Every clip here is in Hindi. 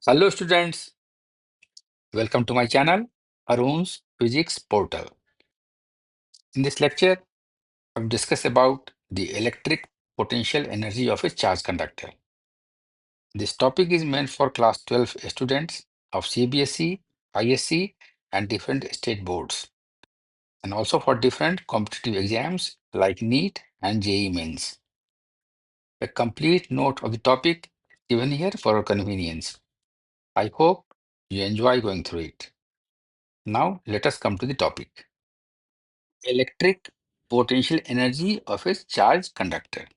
Hello students, welcome to my channel Arun's Physics Portal. In this lecture, I've discussed about the electric potential energy of a charge conductor. This topic is meant for class 12 students of CBSE, ISC and different state boards, and also for different competitive exams like NEET and JEE Mains. A complete note of the topic given here for your convenience. I hope you enjoy going through it. Now let us come to the topic. Electric potential energy of A charge conductor.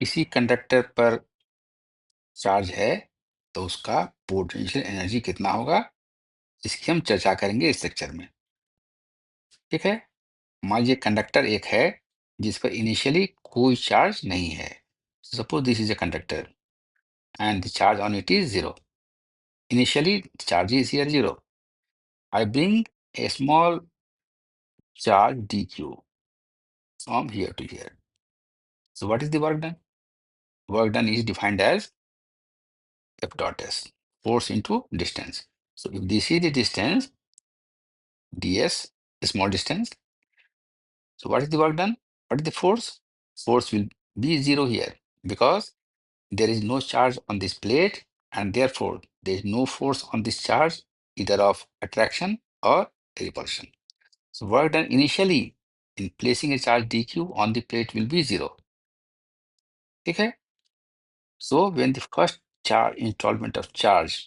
किसी कंडक्टर पर चार्ज है तो उसका पोटेंशियल एनर्जी कितना होगा, इसकी हम चर्चा करेंगे इस लेक्चर में। ठीक है, मान लीजिए कंडक्टर एक है जिस पर इनिशियली कोई चार्ज नहीं है। Suppose this is a conductor and the charge on it is 0। Initially charge is here 0। I bring a small charge dq from here to here. So what is the work done? Work done is defined as F dot S, force into distance. So if this is the distance, ds, small distance, so what is the work done? What is the force? Force will be 0 here because there is no charge on this plate and therefore there is no force on this charge either of attraction or repulsion. So work done initially in placing a charge dq on the plate will be 0. Okay? So when the first charge installment of charge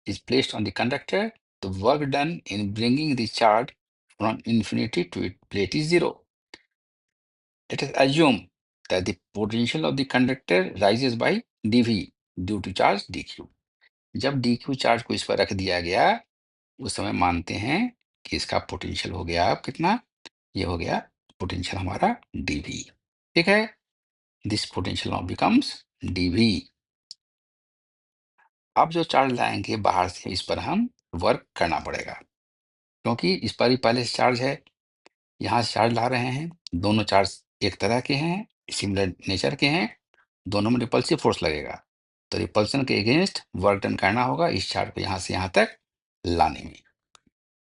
is placed on the conductor, the work done in bringing the charge from infinity to its plate is 0. Let us assume that the potential of the conductor rises by dV due to charge dq. जब dq चार्ज को इस पर रख दिया गया, उस समय मानते हैं कि इसका पोटेंशियल हो गया अब कितना, ये हो गया पोटेंशियल हमारा dV। ठीक है, this potential now becomes dV। अब जो चार्ज लाएंगे बाहर से, इस पर हम वर्क करना पड़ेगा क्योंकि इस पर ही पहले से चार्ज है। यहाँ से चार्ज ला रहे हैं, दोनों चार्ज एक तरह के हैं, सिमिलर नेचर के हैं, दोनों में रिपल्सिव फोर्स लगेगा, तो रिपल्सन के अगेंस्ट वर्क डन करना होगा इस चार्ज को यहाँ से यहाँ तक लाने में।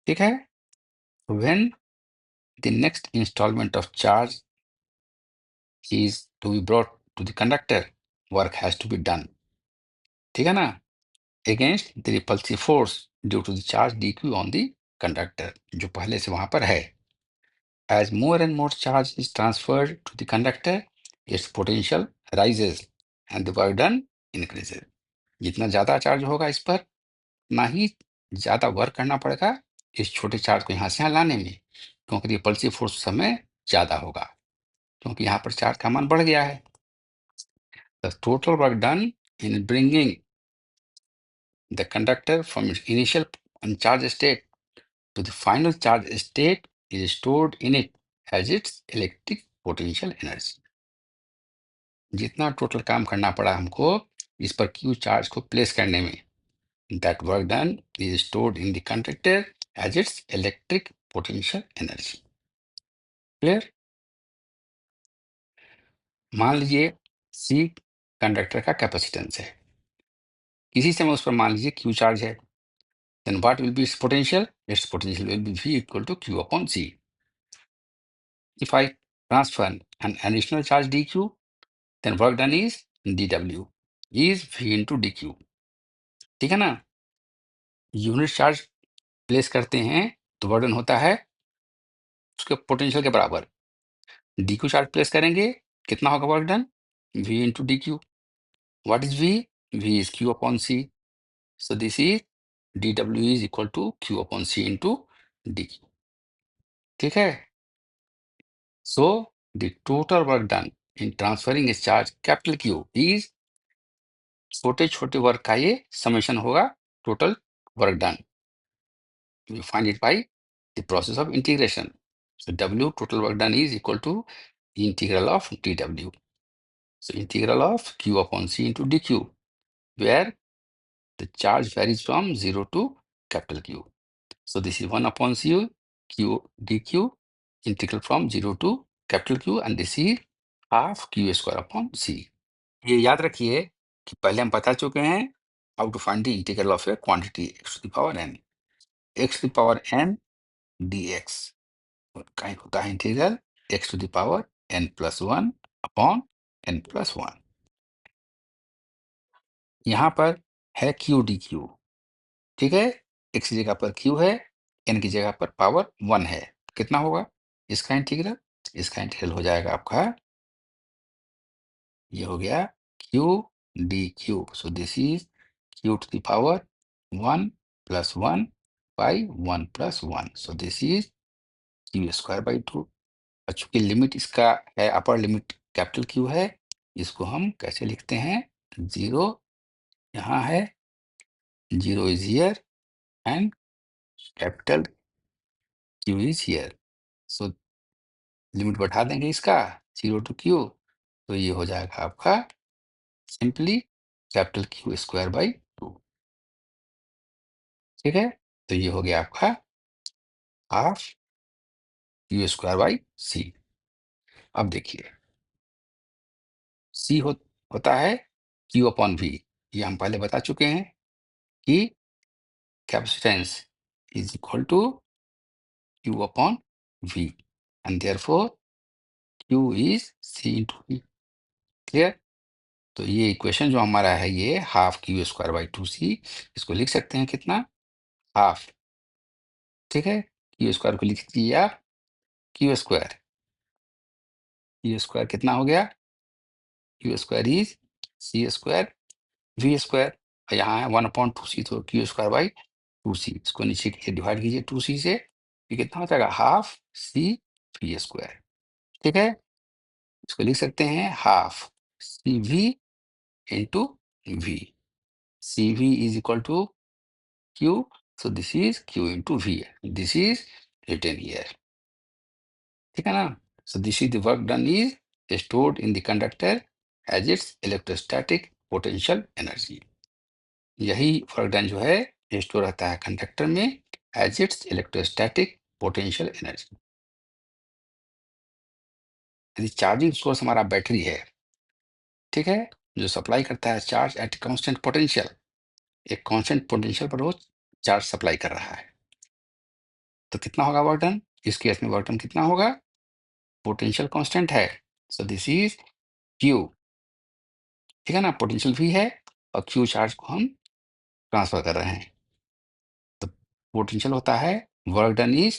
ठीक है, when the next instalment of charge is to be brought to the conductor, work has to be done. ठीक है ना, against the repulsive force due to the charge dq on the conductor, जो पहले से वहां पर है। As more and more charge is transferred to the conductor, its potential rises and the work done increases. जितना ज्यादा चार्ज होगा इस पर, ना ही ज्यादा वर्क करना पड़ेगा इस छोटे चार्ज को यहाँ से यहाँ लाने में, क्योंकि रिपल्सिव फोर्स उस समय ज्यादा होगा, क्योंकि यहाँ पर चार्ज का मान बढ़ गया है। The total work done in bringing the conductor from its initial uncharged state to the final charge state is stored in it as its electric potential energy. जितना टोटल काम करना पड़ा हमको इस पर क्यू चार्ज को प्लेस करने में, that work done is stored in the conductor as its electric potential energy. Clear? मान लीजिए सी कंडक्टर का कैपेसिटेंस है, किसी समय उस पर मान लीजिए क्यू चार्ज है, then what will be its potential? Its potential will be V equal to Q upon C। If I transfer an additional charge dq, then work done is dw is V into dq। ठीक है ना, यूनिट चार्ज प्लेस करते हैं तो वर्क डन होता है उसके पोटेंशियल के बराबर। dq चार्ज प्लेस करेंगे, कितना होगा work done? V into dq। What is V? V is Q upon C। So this is dw is equal to Q upon C into dq। ठीक है, so the total work done in transferring a charge capital Q is, छोटे छोटे वर्क का ये समेशन होगा, total work done. You find it by the process of integration. So W total work done is equal to the integral of dW. So integral of Q upon C into dQ, where the charge varies from 0 to capital Q. So this is 1 upon C Q dQ, integral from 0 to capital Q, and this is half Q square upon C. ये याद रखिए कि पहले हम बता चुके हैं how to find the integral of a quantity X to the power N. X to the power N dx का एक होता है integral X to the power N plus one upon N plus one. यहाँ पर है क्यू डी क्यू, ठीक है। एक्स की जगह पर क्यू है, एन की जगह पर पावर वन है। कितना होगा इसका इंटीग्रल? इसका इंटीग्रल हो जाएगा आपका, ये हो गया Q D Q. So this is Q to the power one plus one by one plus one. So this is Q square by two. और चूंकि लिमिट इसका है, अपर लिमिट कैपिटल क्यू है, इसको हम कैसे लिखते हैं? जीरो यहाँ है, zero is here and capital Q is here. So limit बढ़ा देंगे इसका जीरो टू क्यू, तो ये हो जाएगा आपका simply capital Q square by to. ठीक है, तो ये हो गया आपका हाफ क्यू स्क्वायर बाई सी। अब देखिए सी होता है क्यू अपॉन वी। ये हम पहले बता चुके हैं कि capacitance is equal to Q upon V and therefore Q is C into V. Clear? तो ये इक्वेशन जो हमारा है ये half Q square by two C, इसको लिख सकते हैं कितना? हाफ। ठीक है, क्यू स्क्वायर को लिख दीजिए आप, क्यू स्क्वायर, क्यू स्क्वायर कितना हो गया? Q square is C square V square, और यहाँ है वन अपॉन टू सी, तो Q square by two C. इसको नीचे डिवाइड कीजिए टू सी से, ये कितना हो जाएगा? Half C V square. ठीक है, इसको लिख सकते हैं half C V into V. C V is equal to Q, so this is q into v, this is written here। ठीक है ना? So this is the work done is stored in the conductor as its electrostatic potential energy। यही वर्क डन जो है स्टोर रहता है कंडक्टर में as its electrostatic potential energy. यदि चार्जिंग सोर्स हमारा बैटरी है, ठीक है, जो सप्लाई करता है चार्ज एट कांस्टेंट पोटेंशियल, एक कांस्टेंट पोटेंशियल पर वो चार्ज सप्लाई कर रहा है, तो कितना होगा वर्क डन? इस केस में वर्क डन कितना होगा? पोटेंशियल कांस्टेंट है, सो दिस इज क्यू। ठीक है ना, पोटेंशियल भी है और क्यू चार्ज को हम ट्रांसफर कर रहे हैं, तो पोटेंशियल होता है work done is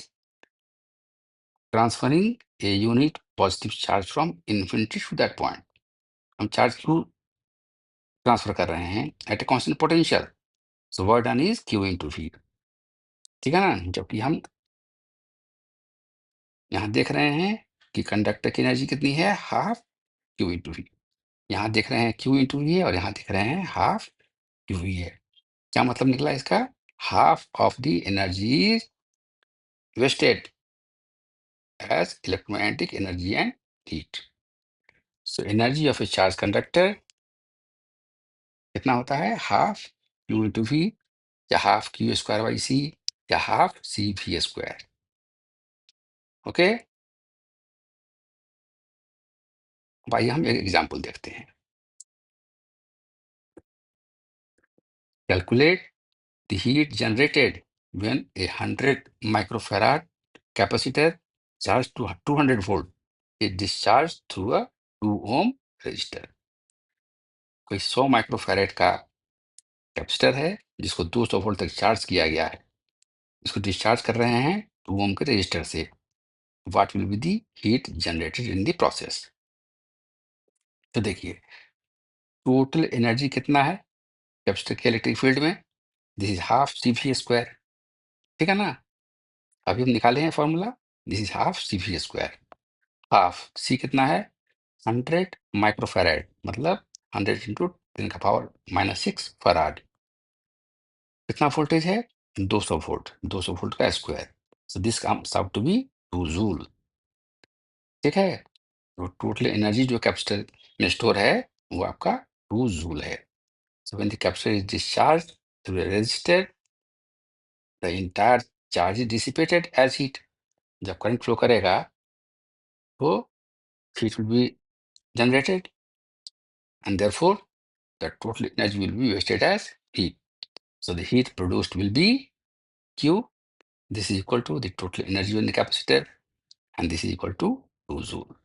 transferring a unit positive charge from infinity to that point. हम चार्ज क्यू ट्रांसफर कर रहे हैं at a constant potential, so work done is Q into V. ठीक है ना, जबकि हम यहाँ देख रहे हैं कि कंडक्टर की एनर्जी कितनी है? Half Q into V. यहाँ देख रहे हैं क्यू इंटू वी है और यहाँ देख रहे हैं हाफ क्यू वी है। क्या मतलब निकला इसका? Half of the energy is wasted as electromagnetic energy and heat। So energy of a charged conductor कितना होता है? हाफ क्यू इंटू वी, या half Q square by C, या half C V square. Okay, अब आइए हम एक एग्जांपल देखते हैं। Calculate the heat generated when a 100 microfarad capacitor charged to 200 volt is discharged through a 2 ohm resistor। कोई 100 माइक्रोफैराड का कैपेसिटर है जिसको 200 वोल्ट तक चार्ज किया गया है, इसको डिस्चार्ज कर रहे हैं 2 ओम के रजिस्टर से। What will be the heat generated in the process? तो देखिए टोटल एनर्जी कितना है कैपेसिटर के इलेक्ट्रिक फील्ड में? This is half C V square. ठीक है ना, अभी हम निकाले हैं formula, this is half C V square. Half C कितना है? 100 माइक्रोफैराड, मतलब 100 इंटू 10 का पावर माइनस 6 फराड। कितना वोल्टेज है? 200 वोल्ट, 200 वोल्ट का square. So this comes out to be 2 joule. ठीक है, तो टोटल एनर्जी जो कैपेसिटर में स्टोर है वो आपका 2 जूल है। So when the capacitor is discharge through the resistor, the entire charge is dissipated as heat. जब करंट फ्लो करेगा तो heat will be generated and therefore the total energy will be wasted as heat. So the heat produced will be Q. This is equal to the total energy in the capacitor, and this is equal to 2 joule.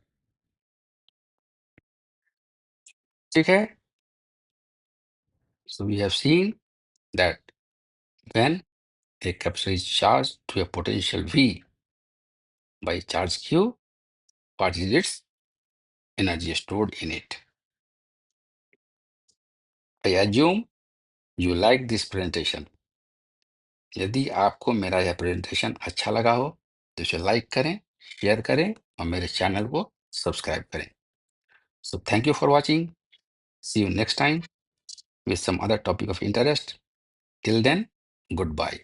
Okay. So we have seen that when a capacitor is charged to a potential V by charge Q, what is its energy stored in it? I assume you like this presentation. यदि आपको मेरा यह प्रेजेंटेशन अच्छा लगा हो तो इसे लाइक करें, शेयर करें और मेरे चैनल को सब्सक्राइब करें. So thank you for watching. See you next time with some other topic of interest. Till then, goodbye.